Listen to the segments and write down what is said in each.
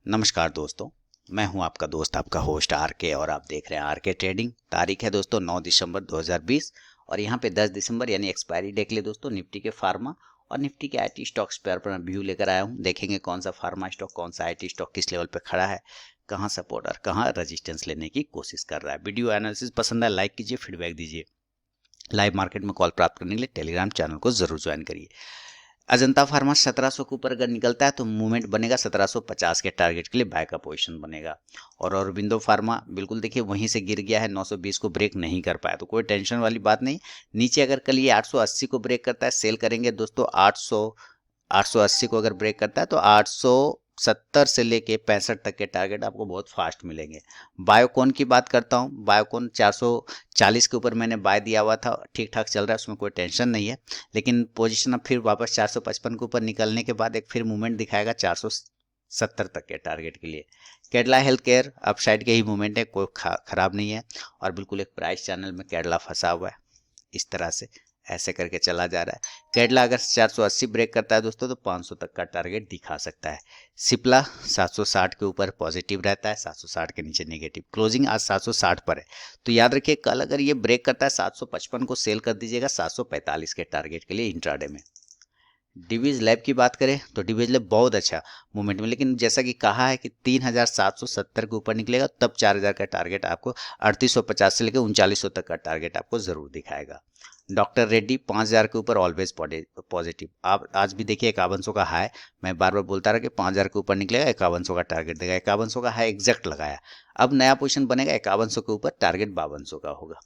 नमस्कार दोस्तों, मैं हूं आपका दोस्त आपका होस्ट आर के और आप देख रहे हैं आर के ट्रेडिंग। तारीख है दोस्तों 9 दिसंबर 2020 और यहां पे 10 दिसंबर यानी एक्सपायरी डे के लिए दोस्तों निफ्टी के फार्मा और निफ्टी के आईटी स्टॉक्स पर रिव्यू लेकर आया हूं। देखेंगे कौन सा फार्मा स्टॉक कौन सा आईटी स्टॉक किस लेवल पे खड़ा है, कहां सपोर्ट और कहां रेजिस्टेंस लेने की कोशिश कर रहा है। वीडियो एनालिसिस पसंद है लाइक कीजिए, फीडबैक दीजिए। लाइव मार्केट में कॉल प्राप्त करने के लिए टेलीग्राम चैनल को जरूर ज्वाइन करिए। अजंता फार्मा 1700 के ऊपर अगर निकलता है तो मूवमेंट बनेगा 1750 के टारगेट के लिए बाय का पोजीशन बनेगा। और औरबिंदो फार्मा बिल्कुल देखिए वहीं से गिर गया है, 920 को ब्रेक नहीं कर पाया तो कोई टेंशन वाली बात नहीं। नीचे अगर कल ये 880 को ब्रेक करता है सेल करेंगे दोस्तों। 880 को अगर ब्रेक करता है तो 870 से लेके 65 तक के टारगेट आपको बहुत फास्ट मिलेंगे। बायोकॉन की बात करता हूँ, बायोकॉन 440 के ऊपर मैंने बाय दिया हुआ था, ठीक ठाक चल रहा है, उसमें कोई टेंशन नहीं है। लेकिन पोजीशन अब फिर वापस 455 के ऊपर निकलने के बाद एक फिर मूवमेंट दिखाएगा 470 तक के टारगेट के लिए। कैडला हेल्थ केयर अपसाइड के ही मूवमेंट है, कोई खराब नहीं है और बिल्कुल एक प्राइस चैनल में कैडला फंसा हुआ है। इस तरह से ऐसे करके चला जा रहा है। कैडला अगर 480 ब्रेक करता है दोस्तों तो 500 तक का टारगेट दिखा सकता है। सिप्ला 760 के ऊपर पॉजिटिव रहता है, 760 के नीचे नेगेटिव। क्लोजिंग आज 760 पर है तो याद रखिए कल अगर ये ब्रेक करता है 755 को सेल कर दीजिएगा 745 के टारगेट के लिए इंट्राडे में। डिवीज लैब की बात करें तो डिवीज लैब बहुत अच्छा मूवमेंट में, लेकिन जैसा कि कहा है कि 3770 के ऊपर निकलेगा तब 4000 का टारगेट आपको 3850 से लेकर 3900 तक का टारगेट आपको जरूर दिखाएगा। डॉक्टर रेड्डी 5000 के ऊपर ऑलवेज पॉजिटिव। आप आज भी देखिए 5100 का हाई, मैं बार बार बोलता रहा कि 5000 के ऊपर निकलेगा 5100 का टारगेट देगा। 5100 का हाई एग्जैक्ट लगाया, अब नया पोजीशन बनेगा 5100 के ऊपर, टारगेट 5200 का होगा।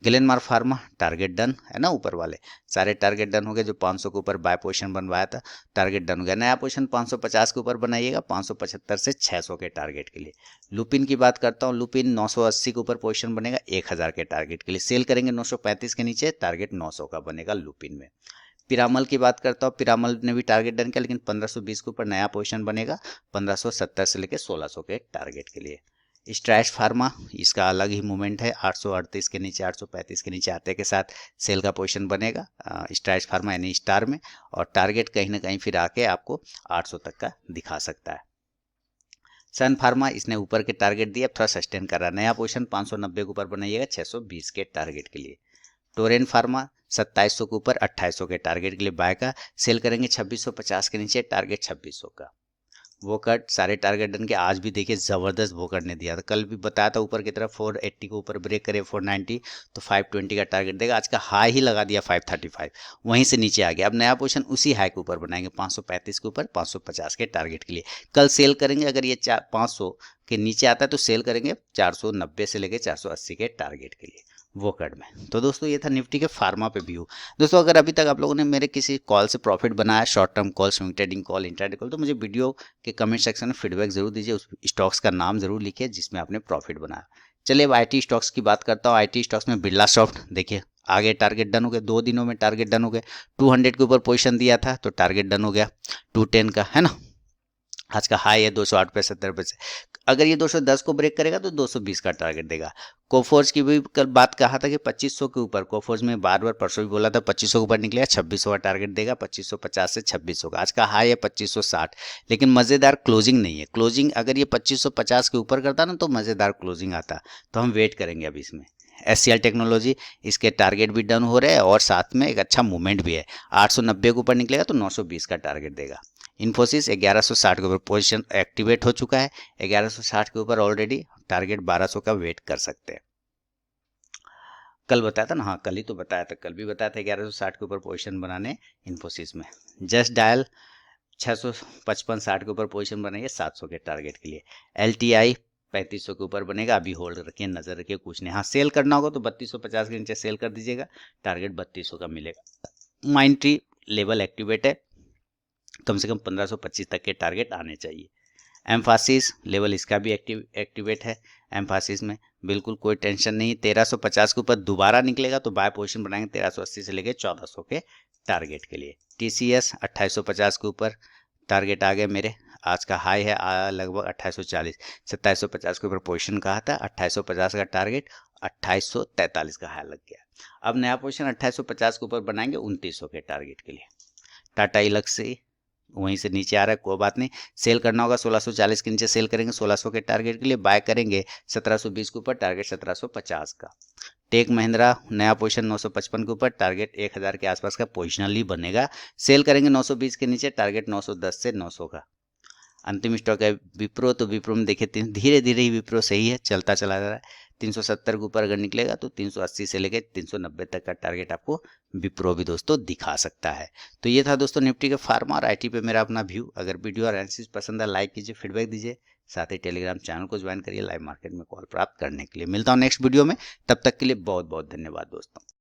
ग्लेनमार्क फार्मा टारगेट डन है ना, ऊपर वाले सारे टारगेट डन हो गए। जो 500 के ऊपर बाय पोजीशन बनवाया था टारगेट डन हो गया। नया पोजीशन 550 के ऊपर बनाइएगा 575 से 600 के टारगेट के लिए। लुपिन की बात करता हूँ, लुपिन 980 के ऊपर पोजीशन बनेगा 1000 के टारगेट के लिए। सेल करेंगे 935 के नीचे, टारगेट 900 का बनेगा लुपिन में। पिरामल की बात करता हूँ, पिरामल ने भी टारगेट डन किया लेकिन 1520 के ऊपर नया पोजीशन बनेगा 1570 से लेकर 1600 के टारगेट के लिए। स्ट्रैश फार्मा इसका अलग ही मूवमेंट है, 838 के नीचे 835 के नीचे आते के साथ सेल का पोजीशन बनेगा स्ट्रैश फार्मा यानी स्टार में, और टारगेट कहीं ना कहीं फिर आके आपको 800 तक का दिखा सकता है। सन फार्मा इसने ऊपर के टारगेट दिए, अब थोड़ा सस्टेन कर रहा है। नया पोजीशन 590 के ऊपर बनाइएगा 620 के टारगेट के लिए। टोरेन फार्मा 2700 के ऊपर 2800 के टारगेट के लिए बाय का, सेल करेंगे 2650 के नीचे, टारगेट 2600 का। वोकट सारे टारगेट डन के, आज भी देखिए जबरदस्त वोकट ने दिया था, कल भी बताया था ऊपर की तरफ 480 के ऊपर ब्रेक करे 490 तो 520 का टारगेट देगा। आज का हाई ही लगा दिया 535, वहीं से नीचे आ गया। अब नया पोजीशन उसी हाई के ऊपर बनाएंगे 535 के ऊपर 550 के टारगेट के लिए। कल सेल करेंगे अगर ये 500 के नीचे आता है तो सेल करेंगे 490 से लेकर 480 के टारगेट के लिए वोकट में। तो दोस्तों ये था निफ्टी के फार्मा पे व्यू। दोस्तों अगर अभी तक आप लोगों ने मेरे किसी कॉल से प्रॉफिट बनाया, short term call, swing trading call, intraday call, तो मुझे वीडियो के कमेंट सेक्शन में फीडबैक जरूर दीजिए, उस स्टॉक्स का नाम जरूर लिखिए जिसमें आपने प्रॉफिट बनाया। चलिए अब आईटी स्टॉक्स की बात करता हूँ। आईटी स्टॉक्स में बिरला सॉफ्ट देखिए आगे टारगेट डन हो गए, 2 दिनों में टारगेट डन हो गए। 200 के ऊपर पोजीशन दिया था तो टारगेट डन हो गया 210 का, है ना। आज का हाई है 208 से अगर ये 210 को ब्रेक करेगा तो 220 का टारगेट देगा। कोफोर्ज की भी कल बात कहा था कि 2500 के ऊपर, कोफोर्ज में बार बार परसों भी बोला था 2500 के ऊपर निकलेगा 2600 का टारगेट देगा, 2550 से 2600 का। आज का हाई है 2560, लेकिन मज़ेदार क्लोजिंग नहीं है। क्लोजिंग अगर ये 2550 के ऊपर करता ना तो मज़ेदार क्लोजिंग आता, तो हम वेट करेंगे अब इसमें। एससीएल टेक्नोलॉजी इसके टारगेट भी डन हो रहे हैं और साथ में एक अच्छा मूवमेंट भी है। 890 के ऊपर निकलेगा तो 920 का टारगेट देगा। इन्फोसिस 1160 के ऊपर पोजीशन एक्टिवेट हो चुका है, 1160 के ऊपर ऑलरेडी, टारगेट 1200 का वेट कर सकते हैं। कल बताया था ना, हाँ कल ही तो बताया था, कल भी बताया था 1160 के ऊपर पोजीशन बनाने इन्फोसिस में। जस्ट डायल 655-60 के ऊपर पोजीशन बनाइए 700 के टारगेट के लिए। LTI 3500 के ऊपर बनेगा, अभी होल्ड रखिए, नजर रखिए, कुछ नहीं। हाँ सेल करना होगा तो 3250 के नीचे सेल कर दीजिएगा, टारगेट 3200 का मिलेगा। माइंड ट्री लेवल एक्टिवेट है, कम से कम 1525 तक के टारगेट आने चाहिए। एम्फासिस लेवल इसका भी एक्टिवेट है। एम्फासिस में बिल्कुल कोई टेंशन नहीं, 1350 के ऊपर दोबारा निकलेगा तो बाय पोजीशन बनाएंगे 1380 से लेकर 1400 के टारगेट के लिए। TCS 2850 के ऊपर टारगेट आ गए मेरे, आज का हाई है लगभग 2840, 2750 के ऊपर पोजीशन कहा था, 2850 का टारगेट, 2843 का हाई लग गया। अब नया पोजीशन 2850 के ऊपर बनाएंगे 2900 के टारगेट के लिए। टाटा इलक्सी वहीं से नीचे आ रहा है, कोई बात नहीं, सेल करना होगा 1640 के नीचे सेल करेंगे 1600 के टारगेट के लिए, बाय करेंगे 1720 के ऊपर, टारगेट 1750 का। टेक महिंद्रा नया पोजीशन 955 के ऊपर, टारगेट 1000 के आसपास का पोजिशनली बनेगा, सेल करेंगे 920 के नीचे, टारगेट 910 से 900 का। अंतिम स्टॉक है विप्रो, तो विप्रो में देखिए धीरे धीरे ही विप्रो सही है, चलता चला जा रहा है। 370 के ऊपर अगर निकलेगा तो 380 से लेकर 390 तक का टारगेट आपको विप्रो भी दोस्तों दिखा सकता है। तो ये था दोस्तों निफ्टी के फार्मा और आईटी पे मेरा अपना व्यू। अगर वीडियो और एनालिसिस पसंद है लाइक कीजिए, फीडबैक दीजिए, साथ ही टेलीग्राम चैनल को ज्वाइन करिए लाइव मार्केट में कॉल प्राप्त करने के लिए। मिलता हूँ नेक्स्ट वीडियो में, तब तक के लिए बहुत बहुत धन्यवाद दोस्तों।